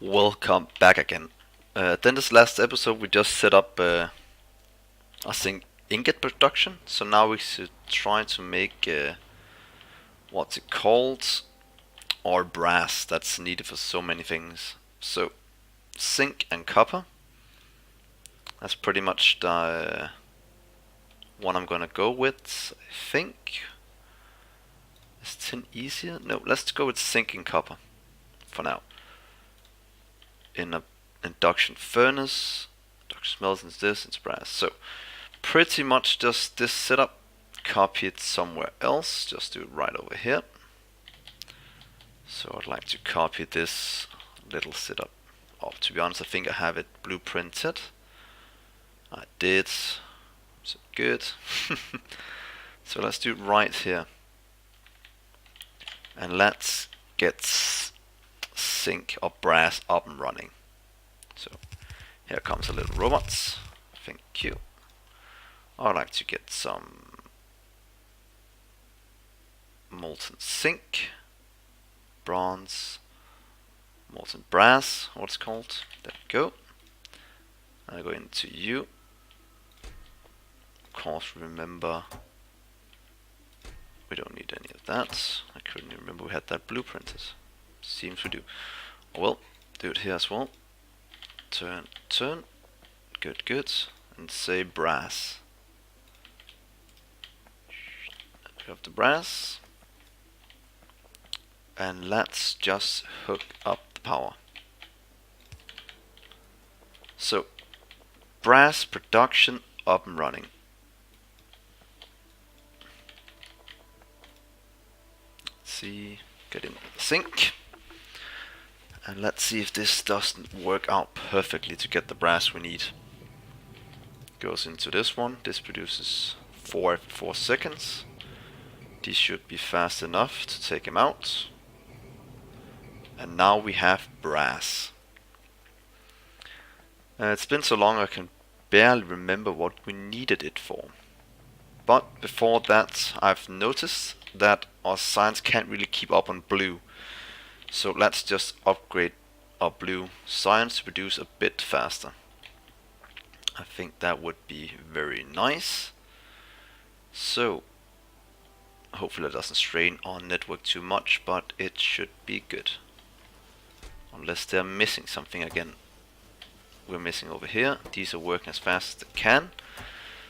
Welcome back again. Then this last episode we just set up I think ingot production. So now we should try to make what's it called? Or brass that's needed for so many things. So zinc and copper. That's pretty much the one I'm gonna go with, I think. Is tin easier? No, let's go with zinc and copper for now. In a induction furnace, induction smells into this, it's brass. So pretty much just this setup, copy it somewhere else, just do it right over here. So I'd like to copy this little setup. Oh, to be honest, I think I have it blueprinted. I did, so good. So let's do it right here. And let's get zinc or brass up and running. So here comes a little robots. Thank you. I'd like to get some molten zinc, bronze, molten brass, what's called. There we go. I go into you. Of course, remember we don't need any of that. I couldn't even remember we had that blueprinted. Seems we do. Well, do it here as well. Turn, turn. Good, good. And say brass. We have the brass. And let's just hook up the power. So, brass production up and running. Let's see, get in the zinc. And let's see if this doesn't work out perfectly to get the brass we need. Goes into this one. This produces 4 seconds. These should be fast enough to take him out. And now we have brass. It's been so long I can barely remember what we needed it for. But before that, I've noticed that our science can't really keep up on blue. So let's just upgrade our blue science to produce a bit faster. I think that would be very nice. So hopefully it doesn't strain our network too much, but it should be good. Unless they're missing something again. We're missing over here. These are working as fast as they can.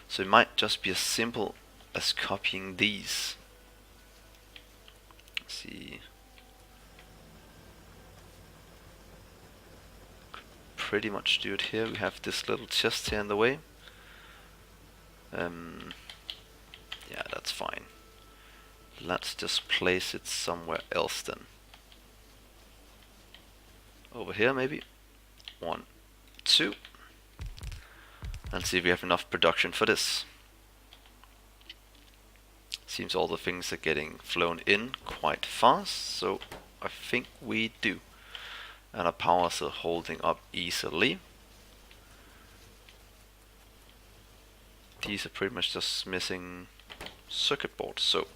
So it might just be as simple as copying these. Let's see. Pretty much do it here. We have this little chest here in the way. Yeah, that's fine. Let's just place it somewhere else then. Over here maybe. 1, 2. And see if we have enough production for this. Seems all the things are getting flown in quite fast, so I think we do. And our powers are holding up easily. These are pretty much just missing circuit boards, so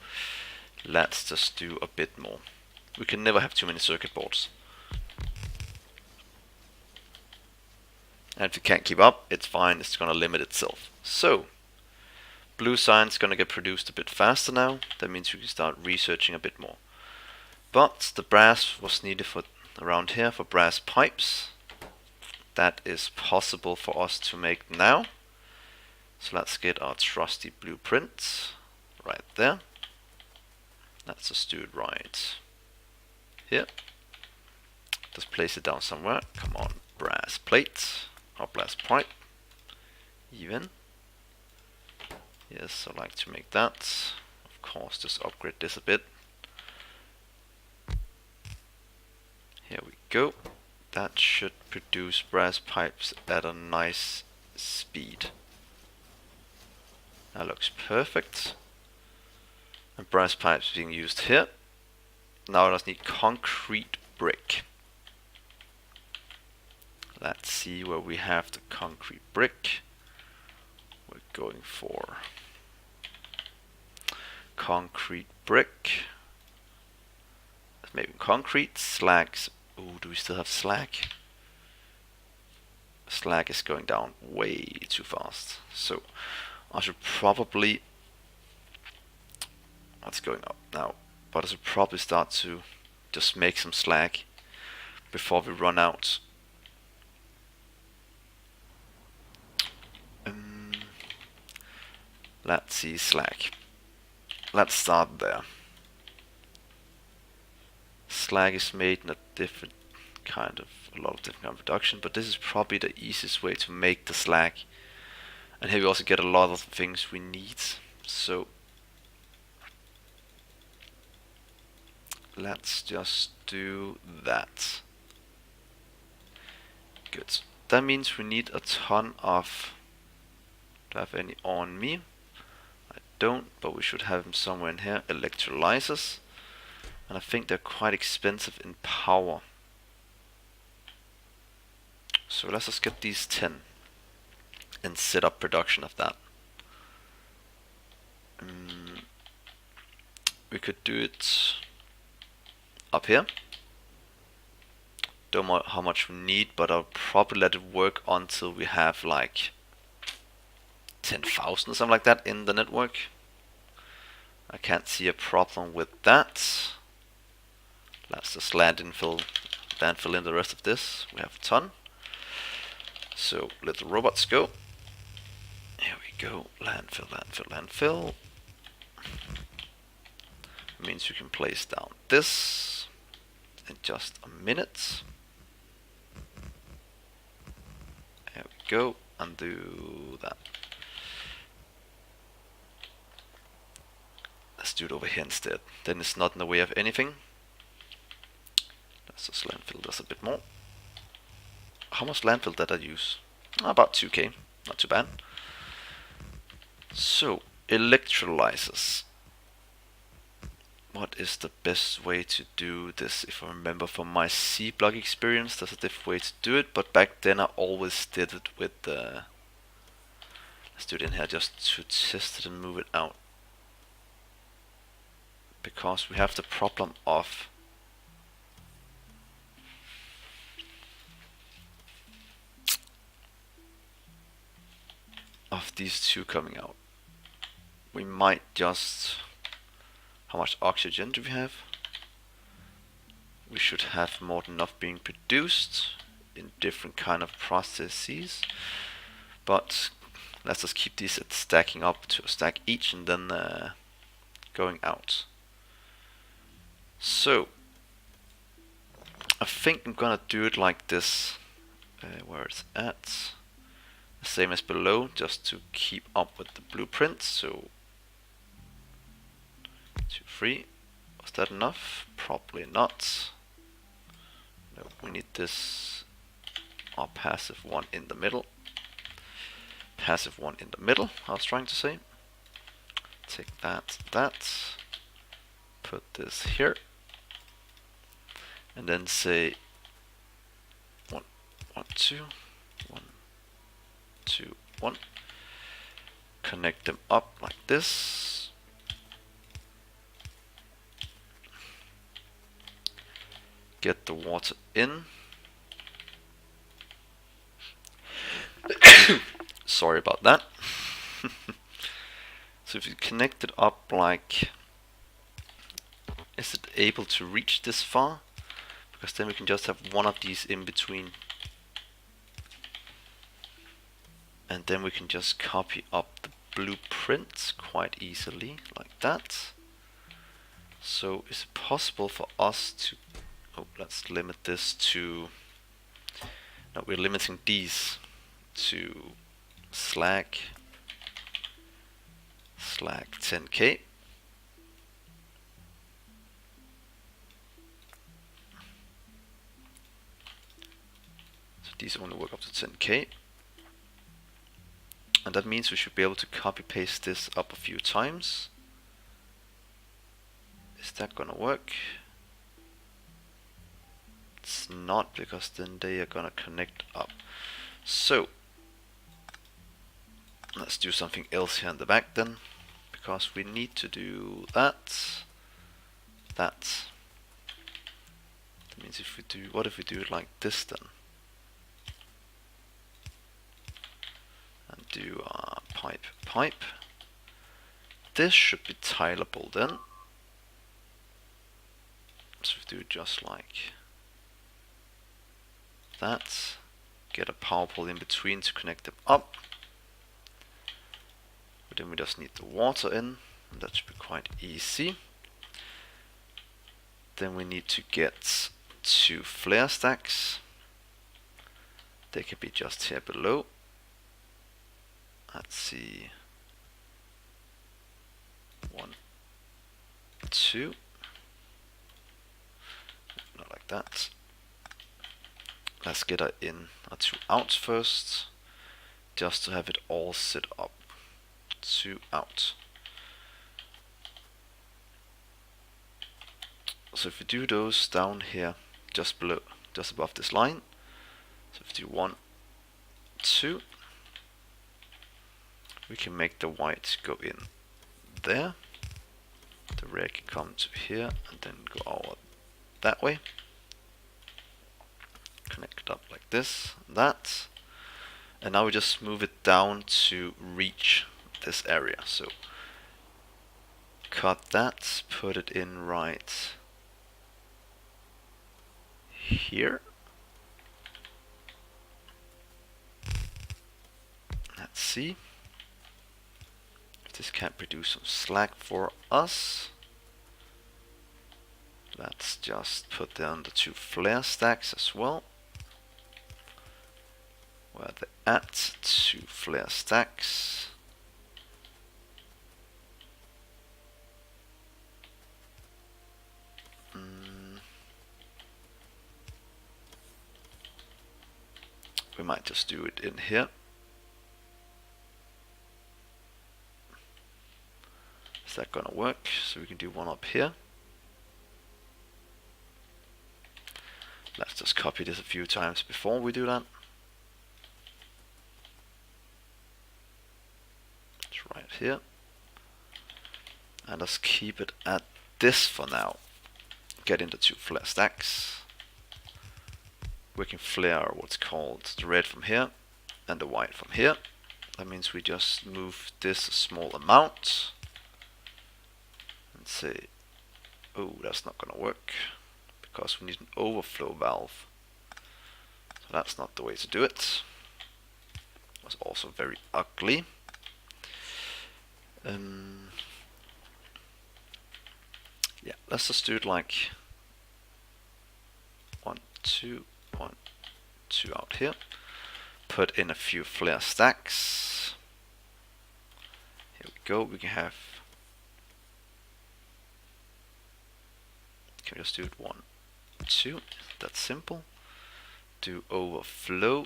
let's just do a bit more. We can never have too many circuit boards. And if you can't keep up, it's fine, it's gonna limit itself. So, blue science is gonna get produced a bit faster now. That means we can start researching a bit more. But the brass was needed for around here for brass pipes. That is possible for us to make now. So let's get our trusty blueprint right there. Let's just do it right here. Just place it down somewhere. Come on, brass plate or brass pipe. Even. Yes, I like to make that. Of course, just upgrade this a bit. Here we go. That should produce brass pipes at a nice speed. That looks perfect. And brass pipes being used here. Now I just need concrete brick. Let's see where we have the concrete brick. We're going for concrete brick. Maybe concrete, slags. Oh, do we still have slag? slag is going down way too fast. So I should probably, what's going up now, but I should probably start to just make some slag before we run out. Let's see, slag. Let's start there. Slag is made in a lot of different kind of production, but this is probably the easiest way to make the slag. And here we also get a lot of the things we need. So let's just do that. Good. That means we need a ton of... Do I have any on me? I don't, but we should have them somewhere in here. Electrolyzers. And I think they're quite expensive in power. So let's just get these 10 and set up production of that. We could do it up here. Don't know how much we need, but I'll probably let it work until we have like 10,000 or something like that in the network. I can't see a problem with that. Let's just landfill in the rest of this. We have a ton. So let the robots go. Here we go. Landfill. Means you can place down this in just a minute. There we go. Undo that. Let's do it over here instead. Then it's not in the way of anything. Let's just landfill this a bit more. How much landfill did I use? About 2k. Not too bad. So, electrolyzers. What is the best way to do this? If I remember from my C block experience, there's a different way to do it, but back then I always did it with the... Let's do it in here just to test it and move it out. Because we have the problem of these two coming out. We might just... How much oxygen do we have? We should have more than enough being produced in different kind of processes. But let's just keep these at stacking up to a stack each and then going out. So I think I'm gonna do it like this. Where it's at. Same as below, just to keep up with the blueprint. So 2, 3. Was that enough? Probably not. No, we need this. Our passive one in the middle. Passive one in the middle, I was trying to say. Take that. Put this here. And then say 1, 1, 2, 1, 2, 1. Connect them up like this. Get the water in. Sorry about that. So if you connect it up like... Is it able to reach this far? Because then we can just have one of these in between. And then we can just copy up the blueprints quite easily, like that. So is it possible for us to... Oh, let's limit this to... No, we're limiting these to slag 10k. So these only work up to 10k. And that means we should be able to copy paste this up a few times. Is that gonna work? It's not, because then they are gonna connect up. So let's do something else here in the back then, because we need to do that. That means if we do, what if we do it like this then? do pipe. This should be tileable then. So we do it just like that. Get a power pole in between to connect them up. But then we just need the water in, and that should be quite easy. Then we need to get 2 flare stacks. They can be just here below. Let's see. 1, 2. Not like that. Let's get our in, our 2 outs first, just to have it all set up. 2 out. So if we do those down here, just below, just above this line. So if we do 1, 2, we can make the white go in there. The red can come to here and then go out that way. Connect it up like this, and that. And now we just move it down to reach this area. So cut that, put it in right here. Let's see if this can produce some slack for us. Let's just put down the 2 flare stacks as well. Where they're at, 2 flare stacks. We might just do it in here. Is that gonna work? So we can do 1 up here. Let's just copy this a few times before we do that. It's right here. And let's keep it at this for now. Get into 2 flare stacks. We can flare what's called the red from here and the white from here. That means we just move this a small amount and say, oh, that's not gonna work because we need an overflow valve. So that's not the way to do it. It was also very ugly. Yeah, let's just do it like 1, 2, 1, 2 out here. Put in a few flare stacks. Here we go. We can have. Can we just do it 1, 2? That's simple. Do overflow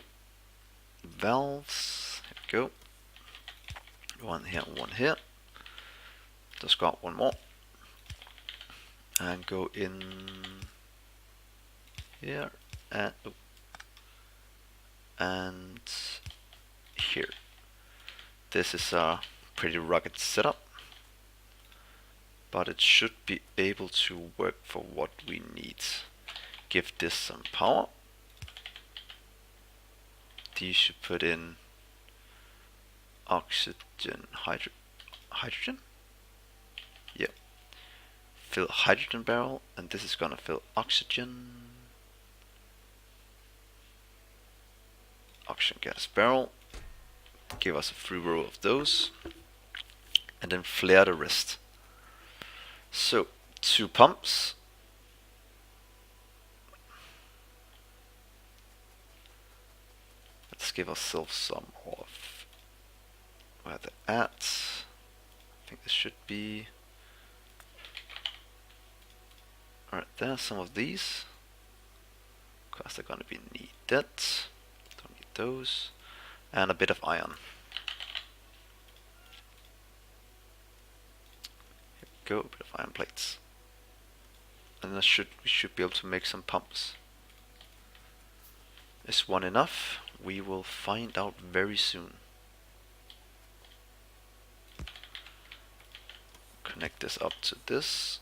valves. Here we go. 1 here and 1 here. Just got 1 more. And go in here and here. This is a pretty rugged setup, but it should be able to work for what we need. Give this some power. These should put in oxygen, hydrogen. Yep. Fill hydrogen barrel, and this is gonna fill oxygen. Oxygen gas barrel. Give us a free row of those, and then flare the rest. So 2 pumps. Let's give ourselves some of where they're at. I think this should be right there. Some of these, because they're gonna be needed. Don't need those, and a bit of iron. Here we go, a bit of iron plates, and we should be able to make some pumps. Is 1 enough? We will find out very soon. Connect this up to this.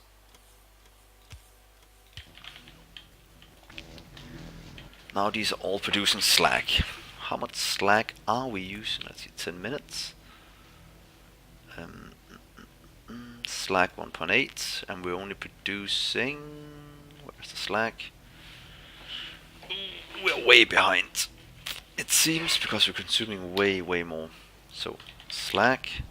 Now these are all producing slack. how much slack are we using? Let's see, 10 minutes. Slack 1.8, and we're only producing. Where's the slack? We're way behind, it seems, because we're consuming way more. So slack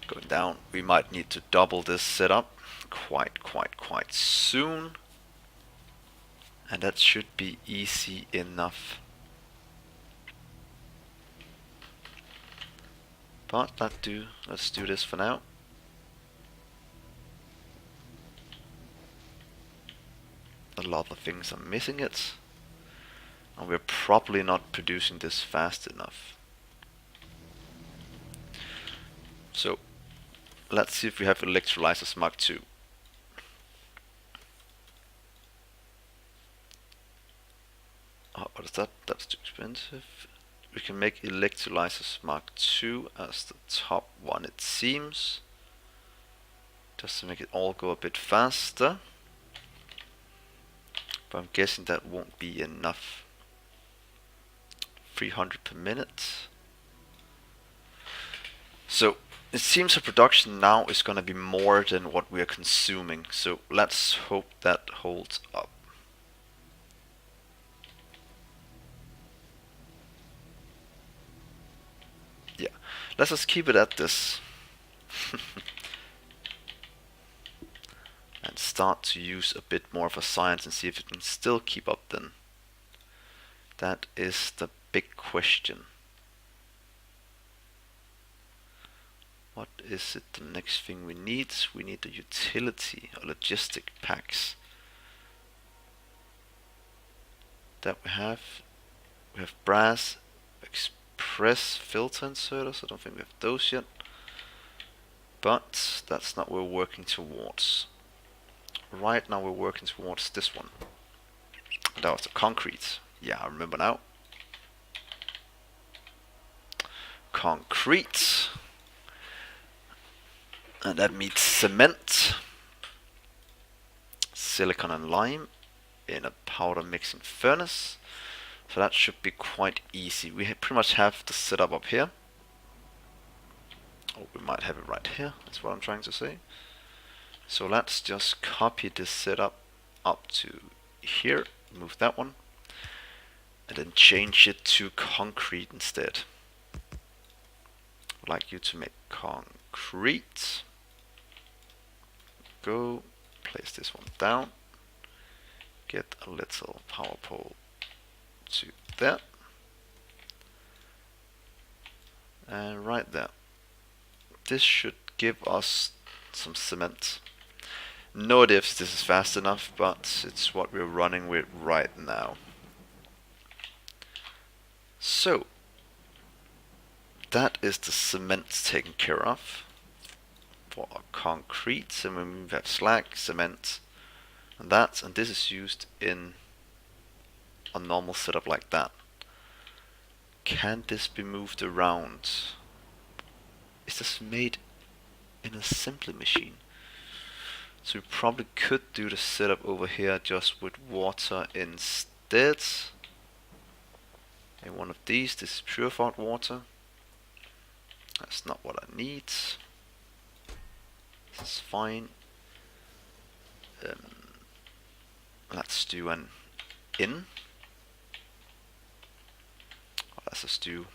going down. We might need to double this setup quite soon, and that should be easy enough. But let's do this for now. A lot of things are missing it, and we're probably not producing this fast enough. So let's see if we have electrolyzers Mark II. Oh, what is that? That's too expensive. We can make electrolyzers Mark II as the top one, it seems, just to make it all go a bit faster. But I'm guessing that won't be enough. 300 per minute. So it seems our production now is going to be more than what we are consuming. So let's hope that holds up. Yeah, let's just keep it at this. And start to use a bit more of a science and see if it can still keep up then. That is the big question. What is it the next thing we need? We need the utility or logistic packs. That we have. We have brass express filter inserters. I don't think we have those yet. But that's not what we're working towards. Right now we're working towards this one. That was the concrete. Yeah, I remember now. Concrete. And that means cement, silicon and lime in a powder mixing furnace. So that should be quite easy. We pretty much have the setup up here. Oh, we might have it right here. That's what I'm trying to say. So let's just copy this setup up to here, move that one, and then change it to concrete instead. I'd like you to make concrete. Go, place this one down, get a little power pole to there, and right there. This should give us some cement. No idea if this is fast enough, but it's what we're running with right now. So that is the cement taken care of for our concrete, and we have slag, cement, and that, and this is used in a normal setup like that. Can this be moved around? Is this made in a assembly machine? So we probably could do the setup over here just with water instead. And one of these, this is purified water. That's not what I need. This is fine. Let's do an in. Let's just do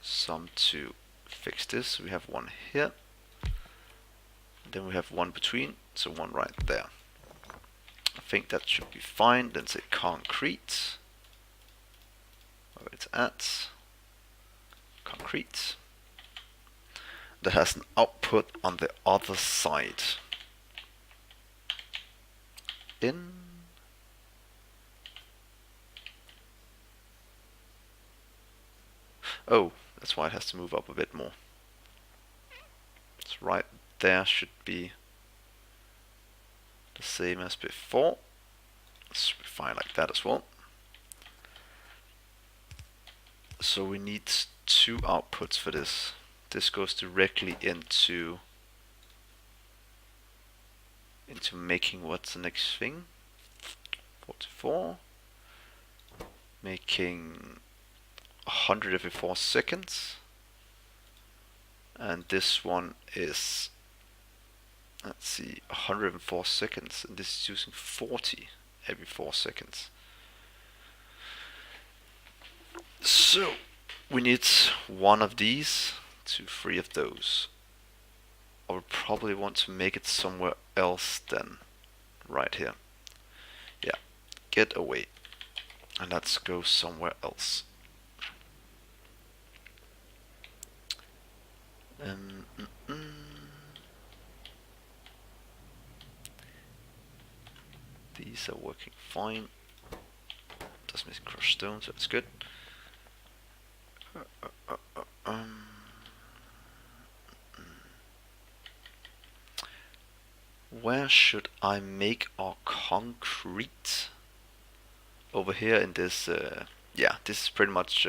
some to fix this. We have one here. And then we have one between, so one right there. I think that should be fine. Then say concrete. Where it's at. Concrete. That has an output on the other side. In. Oh, that's why it has to move up a bit more. It's right there, should be the same as before. Let's refine like that as well. So we need two outputs for this. This goes directly into making what's the next thing? 44. Making 100 every 4 seconds. And this one is, let's see, 104 seconds, and this is using 40 every 4 seconds. So we need one of these to 3 of those. I would probably want to make it somewhere else then, right here. Yeah, get away, and let's go somewhere else. These are working fine. Doesn't miss crushed stone, so that's good. Where should I make our concrete? Over here in this, yeah, this is pretty much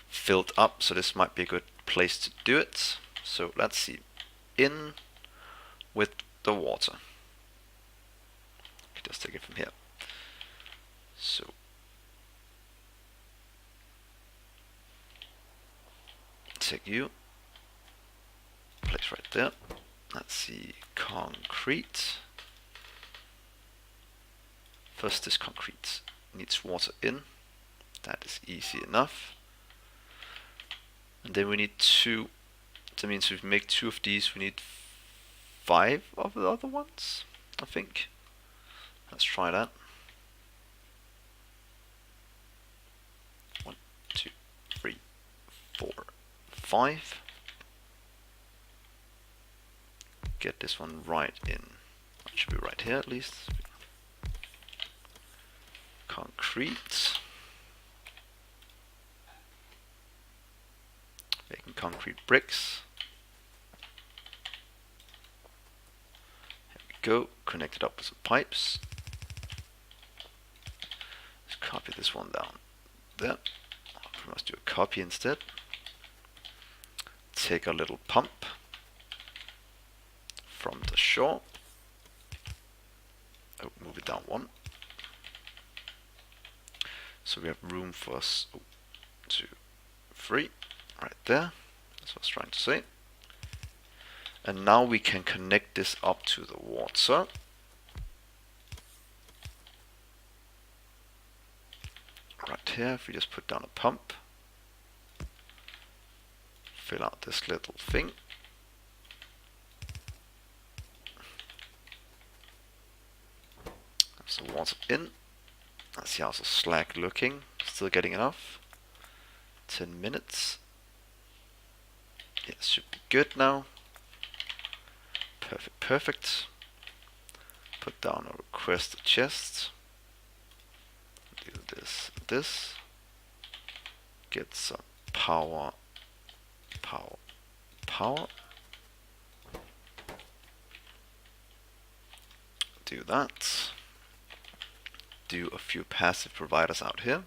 filled up, so this might be a good place to do it. So let's see, in with the water. Just take it from here. So take you, place right there. Let's see, concrete. First, this concrete needs water in. That is easy enough. And then we need 2. That means if we make 2 of these, we need 5 of the other ones, I think. Let's try that. 1, 2, 3, 4, 5. Get this one right in. It should be right here at least. Concrete. Making concrete bricks. Here we go. Connect it up with some pipes. Let's copy this one down there. We must do a copy instead. Take a little pump from the shore. Oh, move it down 1. So we have room for us. 2, 3, right there. That's what I was trying to say. And now we can connect this up to the water. Right here, if we just put down a pump, fill out this little thing. That's the water in. Let's see how's the slag looking. Still getting enough. 10 minutes. Yeah, should be good now. Perfect, perfect. Put down a requested chest. Do this, this. Get some power, power, power. Do that. Do a few passive providers out here.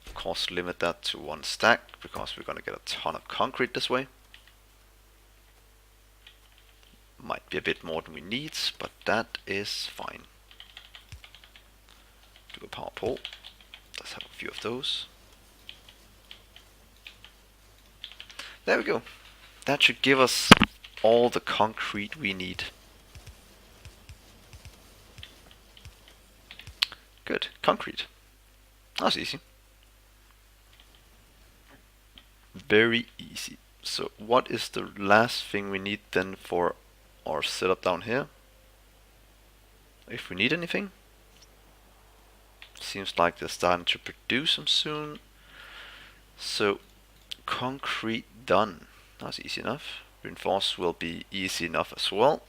Of course, limit that to 1 stack because we're going to get a ton of concrete this way. Might be a bit more than we need, but that is fine. Do a power pole. Let's have a few of those. There we go. That should give us all the concrete we need. Good, concrete. That was easy. Very easy. So what is the last thing we need then for our setup down here? If we need anything. Seems like they're starting to produce them soon. So concrete done. That's easy enough. Reinforce will be easy enough as well.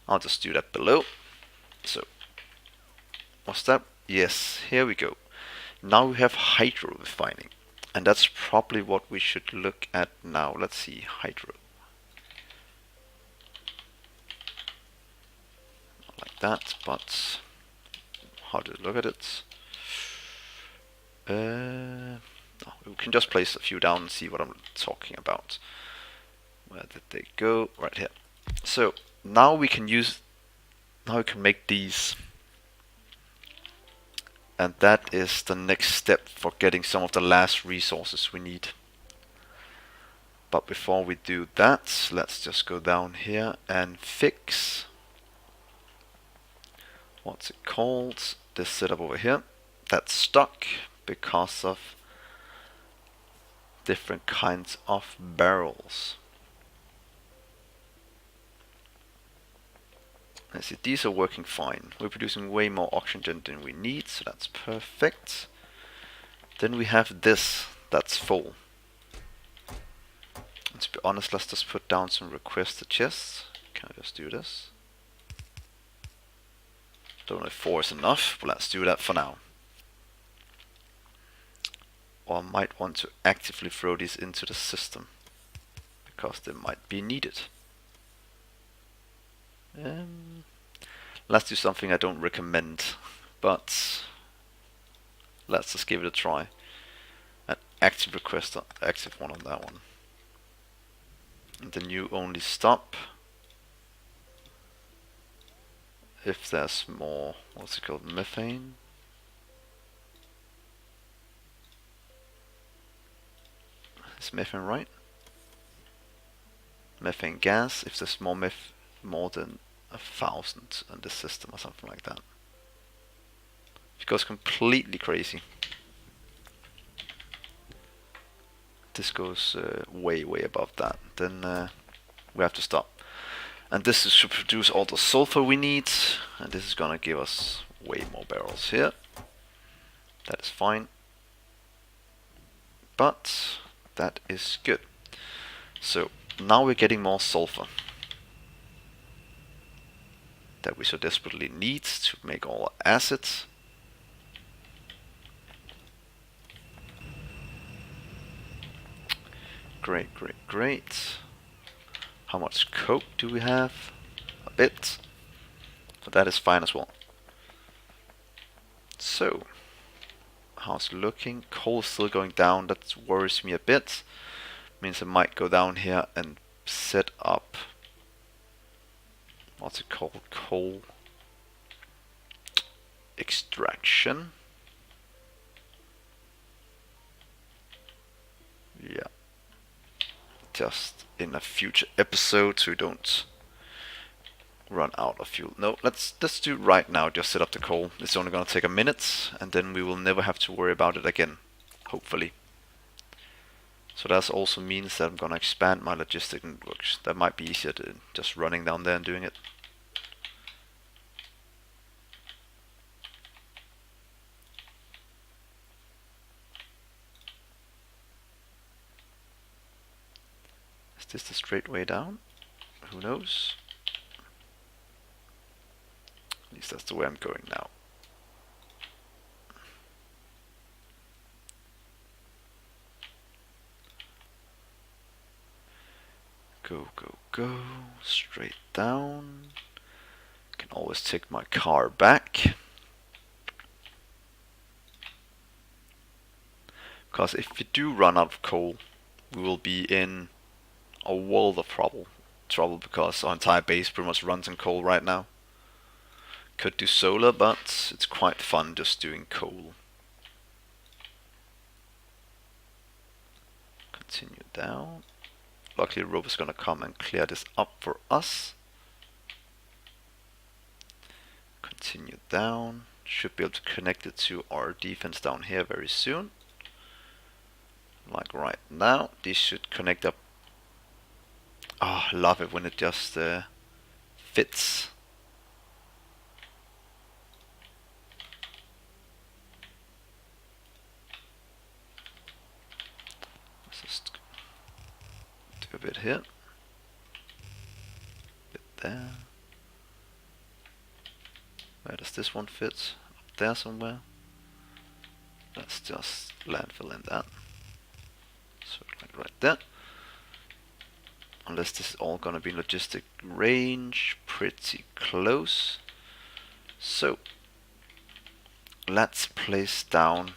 I'll just do that below. So what's that? Yes, here we go. Now we have hydro refining, and that's probably what we should look at now. Let's see, hydro. Not like that, but how to look at it? No, we can just place a few down and see what I'm talking about. Where did they go? Right here. So now we can use. Now we can make these and that is the next step for getting some of the last resources we need. But before we do that, let's just go down here and fix, what's it called, this setup over here. That's stuck because of different kinds of barrels. Let's see, these are working fine. We're producing way more oxygen than we need, so that's perfect. Then we have this, that's full. And to be honest, let's just put down some requested chests. Can I just do this? Don't know if 4 is enough, but let's do that for now. Or I might want to actively throw these into the system, because they might be needed. Let's do something I don't recommend, but let's just give it a try. An active request, active one on that one. And then you only stop if there's more, what's it called, methane. Is methane right? Methane gas, if there's more than 1,000 in the system or something like that. If it goes completely crazy, this goes way above that, then we have to stop. And this is to produce all the sulfur we need, and this is gonna give us way more barrels here. That is fine, but that is good. So now we're getting more sulfur that we so desperately need to make all our acids. Great. How much coke do we have? A bit. But that is fine as well. So, how's it looking? Coal is still going down. That worries me a bit. Means I might go down here and set up, what's it called? Coal extraction. Yeah. Just in a future episode so we don't run out of fuel. No, let's do it right now. Just set up the coal. It's only gonna take a minute, and then we will never have to worry about it again, hopefully. So that also means that I'm gonna expand my logistic networks. That might be easier than just running down there and doing it. Is this the straight way down? Who knows? At least that's the way I'm going now. Go, straight down. Can always take my car back. Because if we do run out of coal, we will be in a world of trouble because our entire base pretty much runs on coal right now. Could do solar, but it's quite fun just doing coal. Continue down. Luckily, the robo's gonna come and clear this up for us. Continue down. Should be able to connect it to our defense down here very soon. Like right now, this should connect up. Oh, I love it when it just fits. Let's just do a bit here. A bit there. Where does this one fit? Up there somewhere. Let's just landfill in that. So like right there. Unless this is all gonna be logistic range, pretty close. So let's place down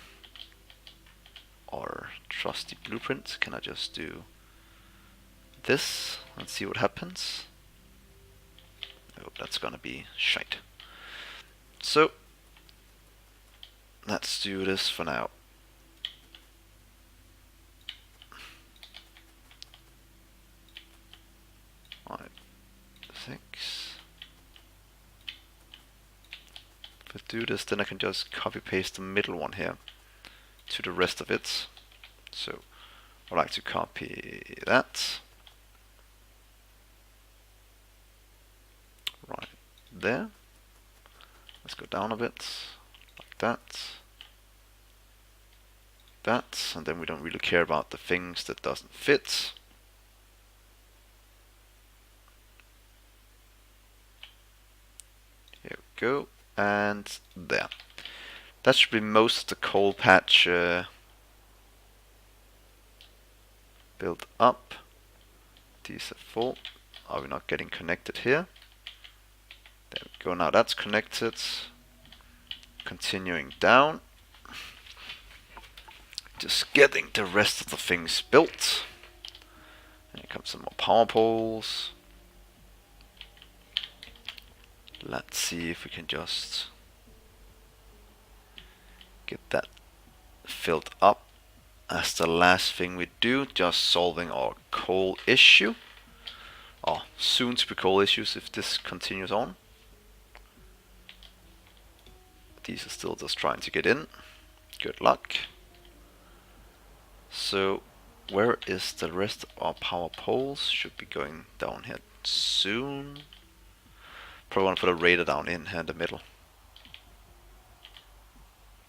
our trusty blueprint. Can I just do this and see what happens? Oh, that's gonna be shite. So let's do this for now. Alright, 6. If I do this, then I can just copy paste the middle one here to the rest of it. So I'd like to copy that right there. Let's go down a bit, like that, and then we don't really care about the things that doesn't fit. Here we go, and there. That should be most of the coal patch built up. These are full. Are we not getting connected here? There we go, now that's connected. Continuing down. Just getting the rest of the things built. And here comes some more power poles. Let's see if we can just get that filled up as the last thing we do, just solving our coal issue. Or soon to be coal issues if this continues on. These are still just trying to get in. Good luck. So where is the rest of our power poles? Should be going down here soon. Probably want to put a radar down in here in the middle.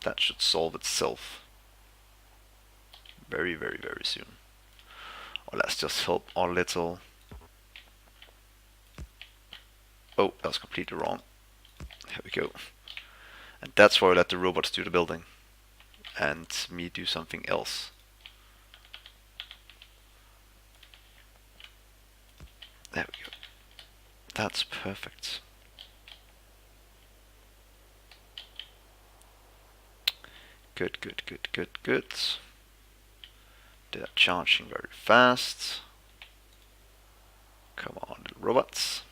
That should solve itself very, very, very soon. Or let's just help our little... Oh, that was completely wrong. Here we go. And that's why we let the robots do the building. And me do something else. There we go. That's perfect. Good, good, good, good, good. They're charging very fast. Come on, little robots.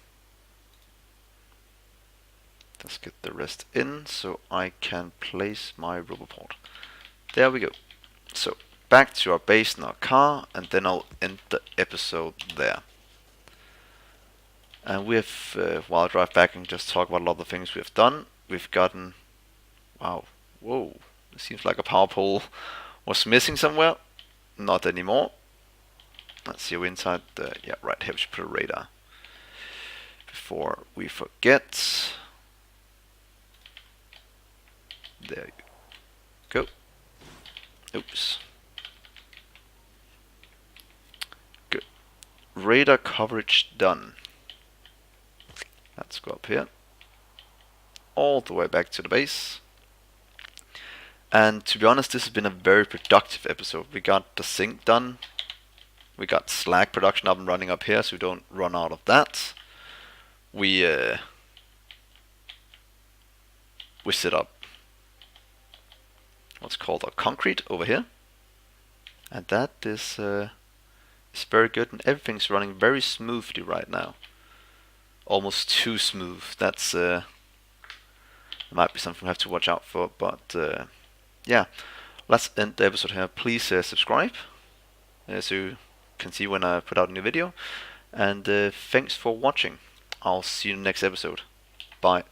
Let's get the rest in so I can place my roboport. There we go. So back to our base in our car, and then I'll end the episode there. And we have, while I drive back and just talk about a lot of the things we've done, we've gotten, wow, whoa, it seems like a power pole was missing somewhere. Not anymore. Let's see, we're inside the, yeah, right here, we should put a radar. Before we forget. There you go. Oops. Good. Radar coverage done. Let's go up here. All the way back to the base. And to be honest, this has been a very productive episode. We got the sync done. We got Slack production up and running up here, so we don't run out of that. We set up what's called our concrete over here, and that is very good, and everything's running very smoothly right now. Almost too smooth. That's might be something we have to watch out for, but yeah, let's end the episode here. Please subscribe so you can see when I put out a new video, and thanks for watching. I'll see you in the next episode. Bye.